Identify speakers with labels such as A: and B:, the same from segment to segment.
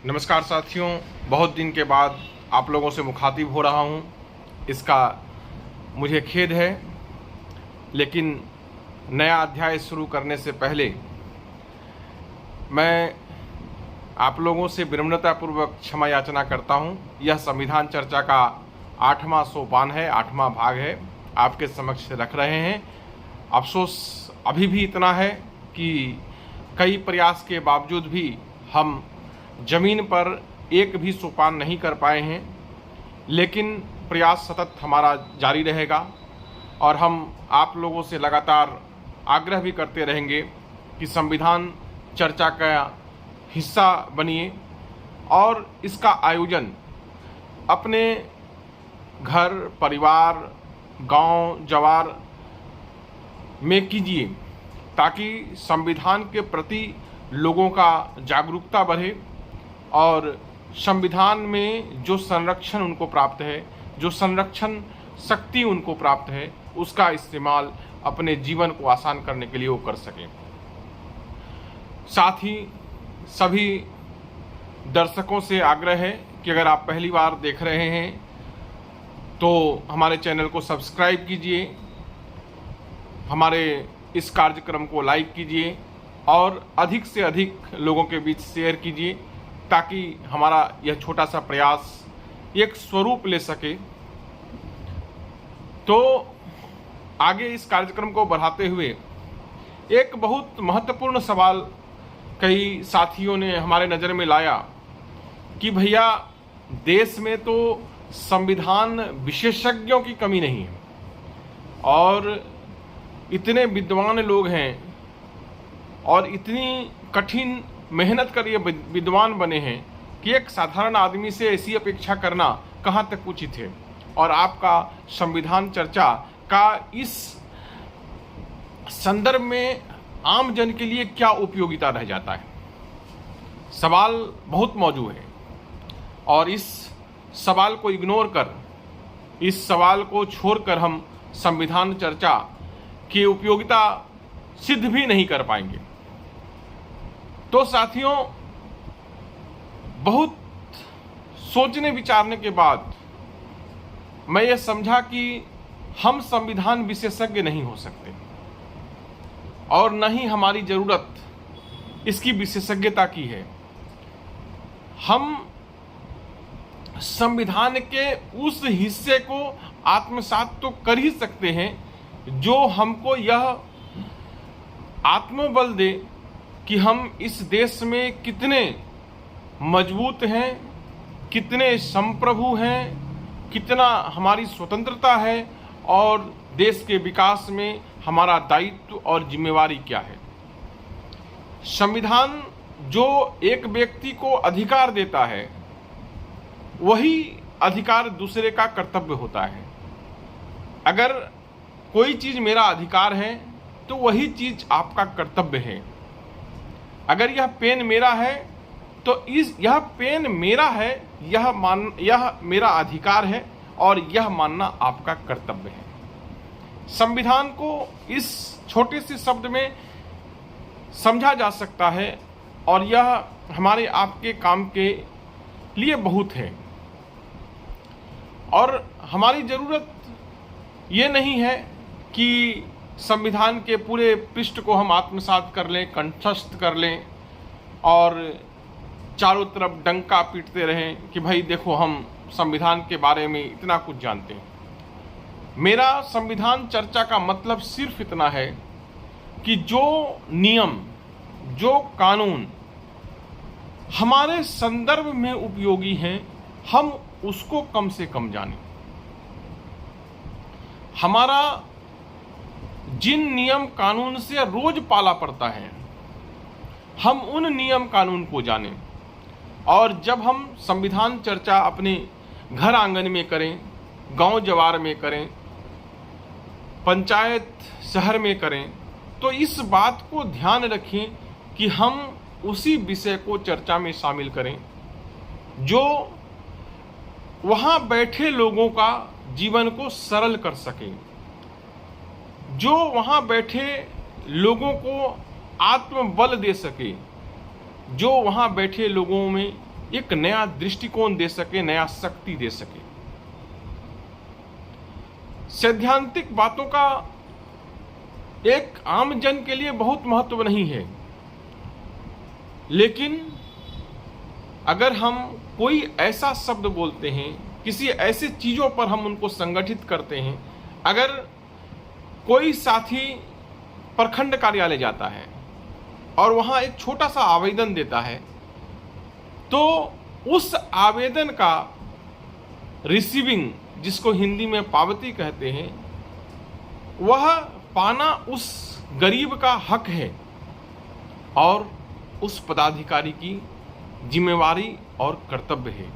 A: नमस्कार साथियों, बहुत दिन के बाद आप लोगों से मुखातिब हो रहा हूं। इसका मुझे खेद है, लेकिन नया अध्याय शुरू करने से पहले मैं आप लोगों से विनम्रतापूर्वक क्षमा याचना करता हूं। यह संविधान चर्चा का 8वां सोपान है, 8वां भाग है, आपके समक्ष रख रहे हैं। अफसोस अभी भी इतना है कि कई प्रयास के बावजूद भी हम जमीन पर एक भी सोपान नहीं कर पाए हैं, लेकिन प्रयास सतत हमारा जारी रहेगा और हम आप लोगों से लगातार आग्रह भी करते रहेंगे कि संविधान चर्चा का हिस्सा बनिए और इसका आयोजन अपने घर, परिवार, गांव, जवार में कीजिए, ताकि संविधान के प्रति लोगों का जागरूकता बढ़े और संविधान में जो संरक्षण उनको प्राप्त है, जो संरक्षण शक्ति उनको प्राप्त है, उसका इस्तेमाल अपने जीवन को आसान करने के लिए वो कर सकें। साथ ही सभी दर्शकों से आग्रह है कि अगर आप पहली बार देख रहे हैं तो हमारे चैनल को सब्सक्राइब कीजिए, हमारे इस कार्यक्रम को लाइक कीजिए और अधिक से अधिक लोगों के बीच शेयर कीजिए, ताकि हमारा यह छोटा सा प्रयास एक स्वरूप ले सके। तो आगे इस कार्यक्रम को बढ़ाते हुए एक बहुत महत्वपूर्ण सवाल कई साथियों ने हमारे नज़र में लाया कि भैया, देश में तो संविधान विशेषज्ञों की कमी नहीं है और इतने विद्वान लोग हैं और इतनी कठिन मेहनत कर ये विद्वान बने हैं कि एक साधारण आदमी से ऐसी अपेक्षा करना कहाँ तक उचित है, और आपका संविधान चर्चा का इस संदर्भ में आम जन के लिए क्या उपयोगिता रह जाता है। सवाल बहुत मौजूद है और इस सवाल को इग्नोर कर, इस सवाल को छोड़कर हम संविधान चर्चा की उपयोगिता सिद्ध भी नहीं कर पाएंगे। तो साथियों, बहुत सोचने विचारने के बाद मैं ये समझा कि हम संविधान विशेषज्ञ नहीं हो सकते और न ही हमारी ज़रूरत इसकी विशेषज्ञता की है। हम संविधान के उस हिस्से को आत्मसात तो कर ही सकते हैं जो हमको यह आत्मबल दे कि हम इस देश में कितने मजबूत हैं, कितने संप्रभु हैं, कितना हमारी स्वतंत्रता है और देश के विकास में हमारा दायित्व और जिम्मेवारी क्या है। संविधान जो एक व्यक्ति को अधिकार देता है, वही अधिकार दूसरे का कर्तव्य होता है। अगर कोई चीज़ मेरा अधिकार है तो वही चीज़ आपका कर्तव्य है। अगर यह पेन मेरा है तो यह पेन मेरा है, यह मेरा अधिकार है और यह मानना आपका कर्तव्य है। संविधान को इस छोटे से शब्द में समझा जा सकता है और यह हमारे आपके काम के लिए बहुत है। और हमारी ज़रूरत ये नहीं है कि संविधान के पूरे पृष्ठ को हम आत्मसात कर लें, कंठस्थ कर लें और चारों तरफ डंका पीटते रहें कि भाई देखो, हम संविधान के बारे में इतना कुछ जानते हैं। मेरा संविधान चर्चा का मतलब सिर्फ इतना है कि जो नियम, जो कानून हमारे संदर्भ में उपयोगी हैं, हम उसको कम से कम जानें। हमारा जिन नियम कानून से रोज पाला पड़ता है, हम उन नियम कानून को जानें। और जब हम संविधान चर्चा अपने घर आंगन में करें, गांव जवार में करें, पंचायत शहर में करें, तो इस बात को ध्यान रखें कि हम उसी विषय को चर्चा में शामिल करें जो वहाँ बैठे लोगों का जीवन को सरल कर सके, जो वहाँ बैठे लोगों को आत्मबल दे सके, जो वहाँ बैठे लोगों में एक नया दृष्टिकोण दे सके, नया शक्ति दे सके। सैद्धांतिक बातों का एक आम जन के लिए बहुत महत्व नहीं है, लेकिन अगर हम कोई ऐसा शब्द बोलते हैं, किसी ऐसे चीजों पर हम उनको संगठित करते हैं, अगर कोई साथी प्रखंड कार्यालय जाता है और वहां एक छोटा सा आवेदन देता है, तो उस आवेदन का रिसीविंग, जिसको हिंदी में पावती कहते हैं, वह पाना उस गरीब का हक है और उस पदाधिकारी की जिम्मेवारी और कर्तव्य है।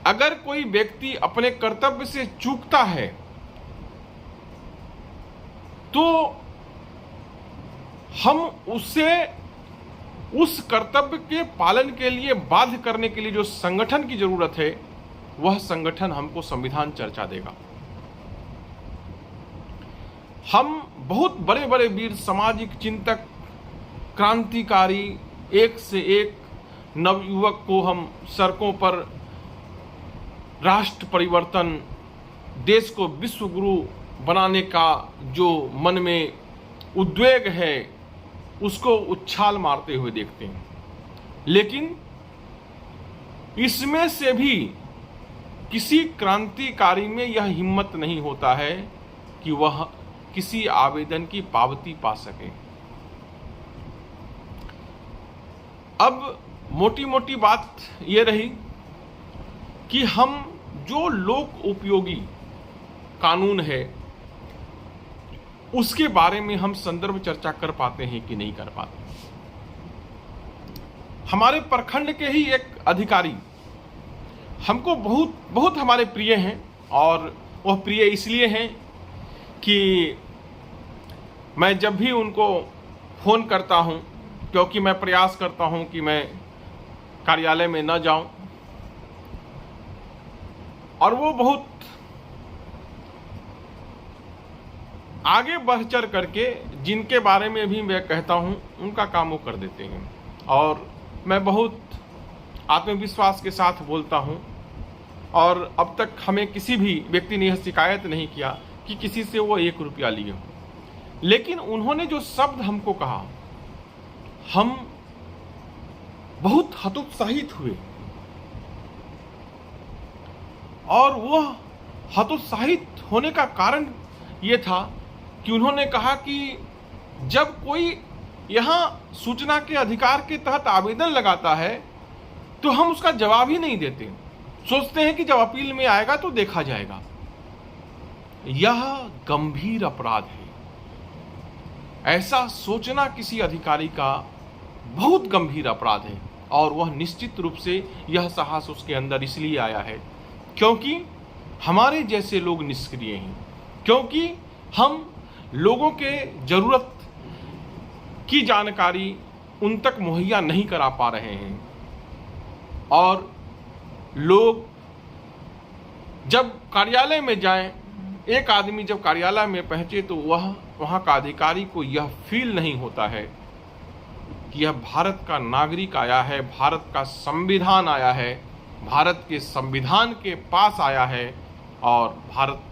A: अगर कोई व्यक्ति अपने कर्तव्य से चूकता है तो हम उसे उस कर्तव्य के पालन के लिए बाध्य करने के लिए जो संगठन की जरूरत है, वह संगठन हमको संविधान चर्चा देगा। हम बहुत बड़े बड़े वीर, सामाजिक चिंतक, क्रांतिकारी, एक से एक नवयुवक को हम सड़कों पर राष्ट्र परिवर्तन, देश को विश्व गुरु बनाने का जो मन में उद्वेग है, उसको उछाल मारते हुए देखते हैं। लेकिन इसमें से भी किसी क्रांतिकारी में यह हिम्मत नहीं होता है कि वह किसी आवेदन की पावती पा सके। अब मोटी मोटी बात यह रही कि हम जो लोक उपयोगी कानून है उसके बारे में हम संदर्भ चर्चा कर पाते हैं कि नहीं कर पाते। हमारे प्रखंड के ही एक अधिकारी हमको बहुत बहुत हमारे प्रिय हैं, और वह प्रिय इसलिए हैं कि मैं जब भी उनको फोन करता हूं, क्योंकि मैं प्रयास करता हूं कि मैं कार्यालय में न जाऊं, और वो बहुत आगे बढ़ चढ़ करके जिनके बारे में भी मैं कहता हूं उनका काम वो कर देते हैं, और मैं बहुत आत्मविश्वास के साथ बोलता हूं। और अब तक हमें किसी भी व्यक्ति ने यह शिकायत नहीं किया कि किसी से वो 1 रुपया लिए हो। लेकिन उन्होंने जो शब्द हमको कहा, हम बहुत हतोत्साहित हुए, और वह हतोत्साहित होने का कारण ये था कि उन्होंने कहा कि जब कोई यहाँ सूचना के अधिकार के तहत आवेदन लगाता है तो हम उसका जवाब ही नहीं देते, सोचते हैं कि जब अपील में आएगा तो देखा जाएगा। यह गंभीर अपराध है। ऐसा सोचना किसी अधिकारी का बहुत गंभीर अपराध है, और वह निश्चित रूप से यह साहस उसके अंदर इसलिए आया है क्योंकि हमारे जैसे लोग निष्क्रिय हैं, क्योंकि हम लोगों के जरूरत की जानकारी उन तक मुहैया नहीं करा पा रहे हैं। और लोग जब कार्यालय में जाएं, एक आदमी जब कार्यालय में पहुंचे तो वह वहां का अधिकारी को यह फील नहीं होता है कि यह भारत का नागरिक आया है, भारत का संविधान आया है, भारत के संविधान के पास आया है और भारत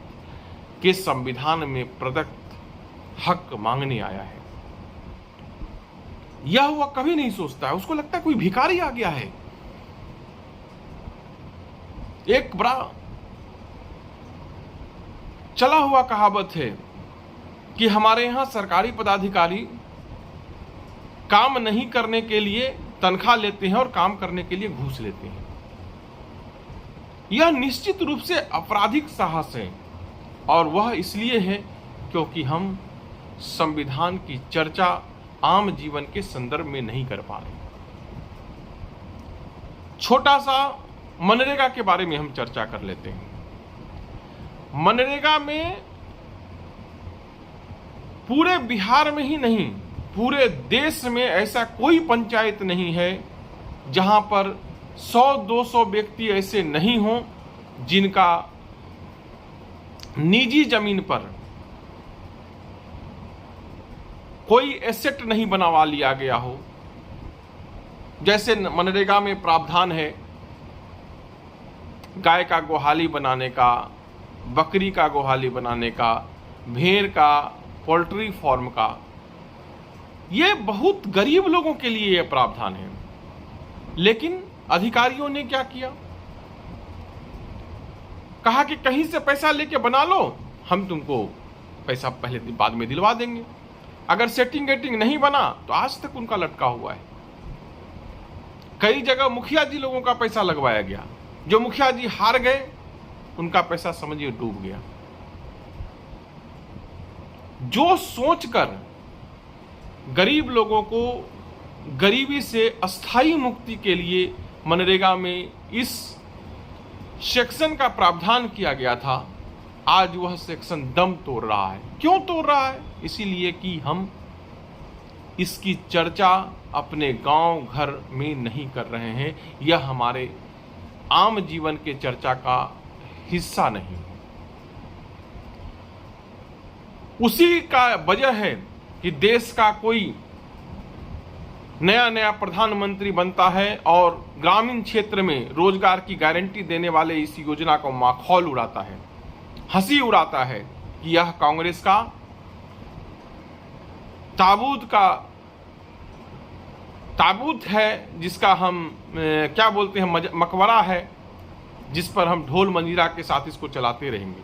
A: के संविधान में प्रदत्त हक मांगने आया है। यह वह कभी नहीं सोचता है, उसको लगता है कोई भिखारी आ गया है। एक बड़ा चला हुआ कहावत है कि हमारे यहां सरकारी पदाधिकारी काम नहीं करने के लिए तनख्वाह लेते हैं और काम करने के लिए घूस लेते हैं। यह निश्चित रूप से आपराधिक साहस है, और वह इसलिए है क्योंकि हम संविधान की चर्चा आम जीवन के संदर्भ में नहीं कर पा रहे। छोटा सा मनरेगा के बारे में हम चर्चा कर लेते हैं। मनरेगा में पूरे बिहार में ही नहीं, पूरे देश में ऐसा कोई पंचायत नहीं है जहां पर 100-200 व्यक्ति ऐसे नहीं हों जिनका निजी जमीन पर कोई एसेट नहीं बनवा लिया गया हो, जैसे मनरेगा में प्रावधान है गाय का गोहाली बनाने का, बकरी का गोहाली बनाने का, भेड़ का, पोल्ट्री फार्म का। ये बहुत गरीब लोगों के लिए यह प्रावधान है। लेकिन अधिकारियों ने क्या किया, कहा कि कहीं से पैसा लेके बना लो, हम तुमको पैसा पहले बाद में दिलवा देंगे। अगर सेटिंग गेटिंग नहीं बना तो आज तक उनका लटका हुआ है। कई जगह मुखिया जी लोगों का पैसा लगवाया गया, जो मुखिया जी हार गए उनका पैसा समझिए डूब गया। जो सोचकर गरीब लोगों को गरीबी से अस्थायी मुक्ति के लिए मनरेगा में इस सेक्शन का प्रावधान किया गया था, आज वह सेक्शन दम तोड़ रहा है। क्यों तोड़ रहा है? इसीलिए कि हम इसकी चर्चा अपने गांव घर में नहीं कर रहे हैं, यह हमारे आम जीवन के चर्चा का हिस्सा नहीं। उसी का वजह है कि देश का कोई नया प्रधानमंत्री बनता है और ग्रामीण क्षेत्र में रोजगार की गारंटी देने वाले इस योजना को माखौल उड़ाता है, हंसी उड़ाता है कि यह कांग्रेस का ताबूत है, जिसका हम क्या बोलते हैं, मकबरा है, जिस पर हम ढोल मंजीरा के साथ इसको चलाते रहेंगे।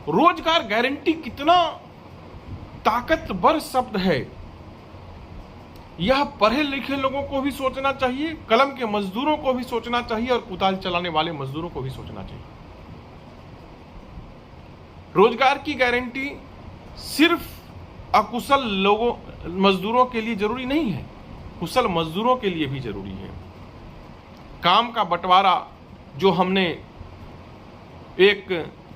A: रोजगार गारंटी कितना ताकतवर शब्द है, यह पढ़े लिखे लोगों को भी सोचना चाहिए, कलम के मजदूरों को भी सोचना चाहिए और कुदाल चलाने वाले मजदूरों को भी सोचना चाहिए। रोजगार की गारंटी सिर्फ अकुशल मजदूरों के लिए जरूरी नहीं है, कुशल मजदूरों के लिए भी जरूरी है। काम का बंटवारा जो हमने एक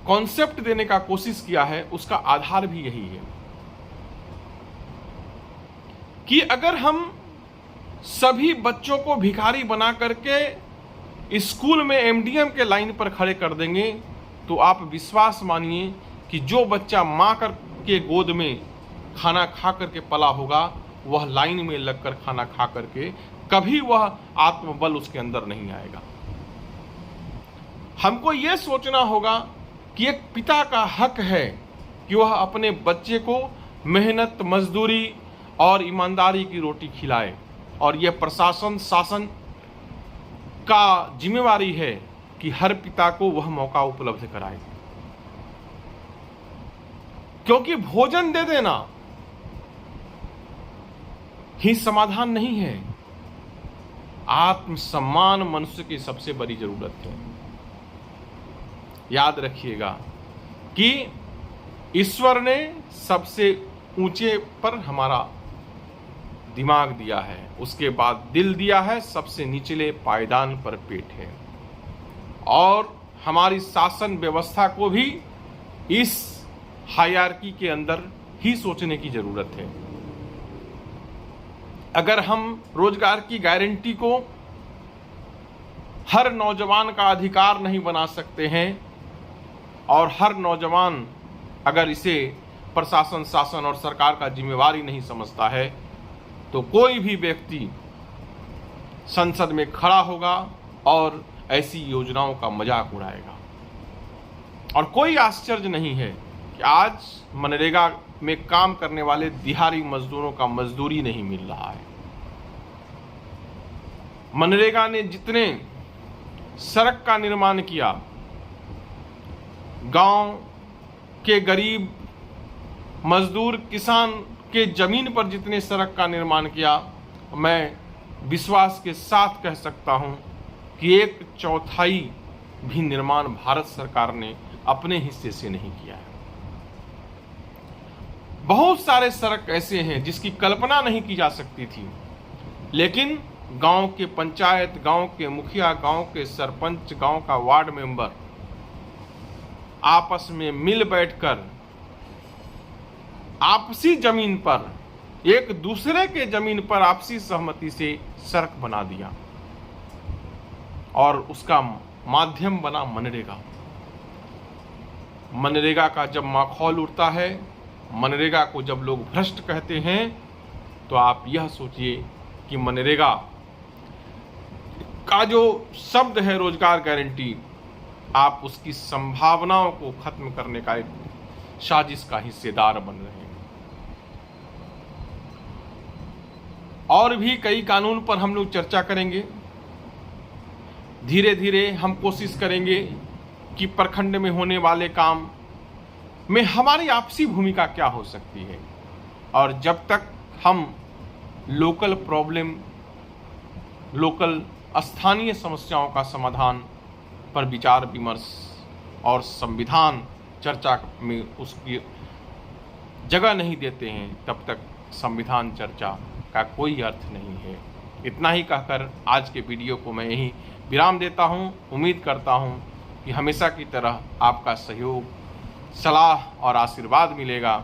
A: कॉन्सेप्ट देने का कोशिश किया है, उसका आधार भी यही है कि अगर हम सभी बच्चों को भिखारी बना करके स्कूल में एमडीएम के लाइन पर खड़े कर देंगे, तो आप विश्वास मानिए कि जो बच्चा मां के गोद में खाना खा करके पला होगा, वह लाइन में लगकर खाना खा करके कभी वह आत्मबल उसके अंदर नहीं आएगा। हमको यह सोचना होगा कि एक पिता का हक है कि वह अपने बच्चे को मेहनत, मजदूरी और ईमानदारी की रोटी खिलाए, और यह प्रशासन शासन का जिम्मेवारी है कि हर पिता को वह मौका उपलब्ध कराए। क्योंकि भोजन दे देना ही समाधान नहीं है, आत्मसम्मान मनुष्य की सबसे बड़ी जरूरत है। याद रखिएगा कि ईश्वर ने सबसे ऊंचे पर हमारा दिमाग दिया है, उसके बाद दिल दिया है, सबसे निचले पायदान पर पेट है। और हमारी शासन व्यवस्था को भी इस हायरार्की के अंदर ही सोचने की जरूरत है। अगर हम रोजगार की गारंटी को हर नौजवान का अधिकार नहीं बना सकते हैं, और हर नौजवान अगर इसे प्रशासन, शासन और सरकार का जिम्मेवारी नहीं समझता है, तो कोई भी व्यक्ति संसद में खड़ा होगा और ऐसी योजनाओं का मजाक उड़ाएगा। और कोई आश्चर्य नहीं है कि आज मनरेगा में काम करने वाले दिहाड़ी मजदूरों का मजदूरी नहीं मिल रहा है। मनरेगा ने जितने सड़क का निर्माण किया, गांव के गरीब मजदूर किसान के जमीन पर जितने सड़क का निर्माण किया, मैं विश्वास के साथ कह सकता हूं कि 1/4 भी निर्माण भारत सरकार ने अपने हिस्से से नहीं किया है। बहुत सारे सड़क ऐसे हैं जिसकी कल्पना नहीं की जा सकती थी, लेकिन गांव के पंचायत, गांव के मुखिया, गांव के सरपंच, गांव का वार्ड मेंबर आपस में मिल बैठकर आपसी जमीन पर, एक दूसरे के जमीन पर आपसी सहमति से सड़क बना दिया, और उसका माध्यम बना मनरेगा। मनरेगा का जब माखौल उड़ता है, मनरेगा को जब लोग भ्रष्ट कहते हैं, तो आप यह सोचिए कि मनरेगा का जो शब्द है रोजगार गारंटी, आप उसकी संभावनाओं को खत्म करने का एक साजिश का हिस्सेदार बन रहे हैं। और भी कई कानून पर हम लोग चर्चा करेंगे। धीरे धीरे हम कोशिश करेंगे कि प्रखंड में होने वाले काम में हमारी आपसी भूमिका क्या हो सकती है, और जब तक हम लोकल प्रॉब्लम, लोकल स्थानीय समस्याओं का समाधान पर विचार विमर्श और संविधान चर्चा में उसकी जगह नहीं देते हैं, तब तक संविधान चर्चा का कोई अर्थ नहीं है। इतना ही कहकर आज के वीडियो को मैं यहीं विराम देता हूं। उम्मीद करता हूं कि हमेशा की तरह आपका सहयोग, सलाह और आशीर्वाद मिलेगा।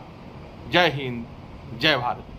A: जय हिंद, जय भारत।